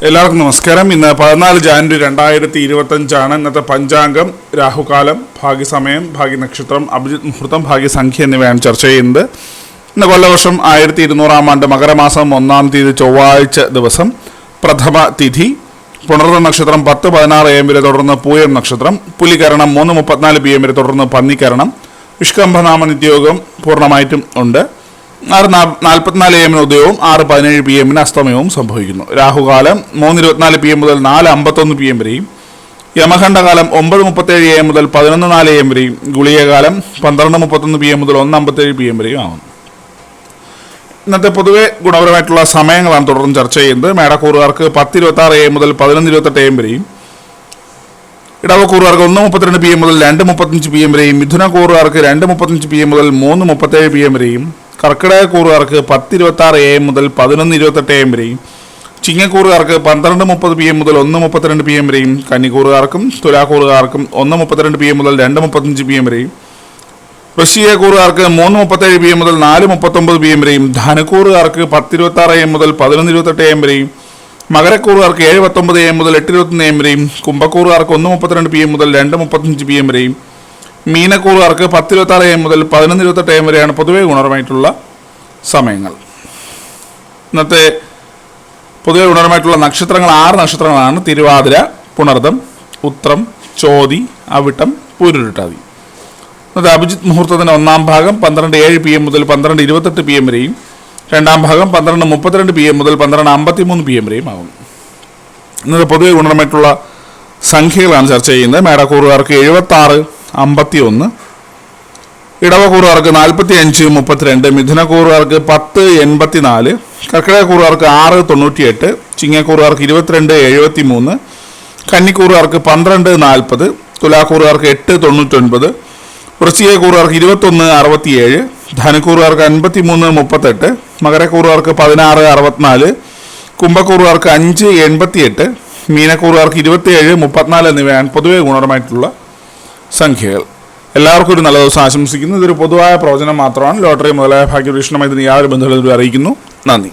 എല്ലാവർക്കും നമസ്കാരം. ഇന്ന് 14 ജാനുവരി 2025 ഇന്നത്തെ പഞ്ചാംഗം, രാഹുകാലം, ഭാഗ്യസമയം, ഭാഗ്യനക്ഷത്രം, അഭിജിത് മുഹൂർത്തം, ഭാഗ്യസംഖ്യ എന്നിവയാണ് ചർച്ച ചെയ്യുന്നത്. ഇന്ന് കൊല്ലവർഷം 1200 ആണ്ട് മകരമാസം 1-ാം തീയതി ചൊവ്വാഴ്ച ദിവസം, പ്രഥമ തിഥി, പുണർന്ന നക്ഷത്രം 10-16 AM വരെ, തുടർന്ന് പൂയം നക്ഷത്രം, പുലികരണം 3:34 PM വരെ, തുടർന്ന് പന്നിക്കരണം, വിഷ്കംഭനാമ നിത്യയോഗം പൂർണ്ണമായിട്ടും ഉണ്ട്. 6:44 AM ഉദയവും 6:17 PM അസ്തമയവും സംഭവിക്കുന്നു. രാഹുകാലം 3:24 PM മുതൽ 4:51 PM വരെയും, യമഖണ്ഡകാലം 9:37 AM മുതൽ 11:04 AM വരെയും, ഗുളികകാലം 12:31 PM മുതൽ 1:57 PM വരെയും ആകുന്നു. ഇന്നത്തെ പൊതുവെ ഗുണപരമായിട്ടുള്ള സമയങ്ങളാണ് തുടർന്ന് ചർച്ച ചെയ്യുന്നത്. മേടക്കൂറുകാർക്ക് 10:26 AM മുതൽ 11:28 AM വരെയും, ഇടവക്കൂറുകാർക്ക് 1:32 PM മുതൽ 2:35 PM വരെയും, മിഥുനക്കൂറുകാർക്ക് 2:35 PM മുതൽ 3:37 PM വരെയും, കർക്കിടകക്കൂറുകാർക്ക് 10:26 AM മുതൽ 11:28 AM വരെയും, ചിങ്ങക്കൂറുകാർക്ക് 12:30 PM മുതൽ 1:32 PM വരെയും, കന്നിക്കൂറുകാർക്കും തുലാക്കൂറുകാർക്കും 1:32 PM മുതൽ 2:35 PM വരെയും, വൃശ്ചികക്കൂറുകാർക്ക് 3:37 PM മുതൽ 4:39 PM വരെയും, ധനുക്കൂറുകാർക്ക് 10:26 AM മുതൽ 11:28 AM വരെയും, മകരക്കൂറുകാർക്ക് 7:19 AM മുതൽ 8:21 AM വരെയും, കുംഭക്കൂറുകാർക്ക് 1:32 PM മുതൽ 2:35 PM വരെയും, മീനക്കൂറുകാർക്ക് 10:26 AM മുതൽ 11:28 AM വരെയാണ് പൊതുവെ ഗുണപരമായിട്ടുള്ള സമയങ്ങൾ. ഇന്നത്തെ പൊതുവെ ഗുണപരമായിട്ടുള്ള നക്ഷത്രങ്ങൾ 6 നക്ഷത്രങ്ങളാണ്: തിരുവാതിര, പുണർദം, ഉത്രം, ചോതി, അവിട്ടം, പൂരുരുട്ടാതി. ഇന്നത്തെ അഭിജിത് മുഹൂർത്തത്തിൻ്റെ 1-ാം ഭാഗം 12:07 PM മുതൽ 12:28 PM വരെയും, 2-ാം ഭാഗം 12:32 PM മുതൽ 12:53 PM വരെയും ആകും. ഇന്നത്തെ പൊതുവെ ഗുണപരമായിട്ടുള്ള സംഖ്യകളാണ് ചർച്ച ചെയ്യുന്നത്. മേടക്കൂറുകാർക്ക് 76, 51, ഇടവക്കൂറുകാർക്ക് 45, 32, മിഥുനക്കൂറുകാർക്ക് 10, 84, കർക്കിടകക്കൂറുകാർക്ക് 6, 98, ചിങ്ങക്കൂറുകാർക്ക് 22, 73, കന്നിക്കൂറുകാർക്ക് 12, 40, തുലാക്കൂറുകാർക്ക് 8, 99, വൃശ്ചികക്കൂറുകാർക്ക് 21, 67, ധനുക്കൂറുകാർക്ക് 53, 38, മകരക്കൂറുകാർക്ക് 16, 64, കുംഭക്കൂറുകാർക്ക് 5, 88, മീനക്കൂറുകാർക്ക് 27, 34 എന്നിവയാണ് പൊതുവെ ഗുണപരമായിട്ടുള്ള സംഖ്യകൾ. എല്ലാവർക്കും ഒരു നല്ല ദിവസം ആശംസിക്കുന്നു. ഇതൊരു പൊതുവായ പ്രവചനം മാത്രമാണ്. ലോട്ടറി മുതലായ ഭാഗ്യപരീക്ഷണമായി ഇതിന് യാതൊരു ബന്ധങ്ങളും അറിയിക്കുന്നു. നന്ദി.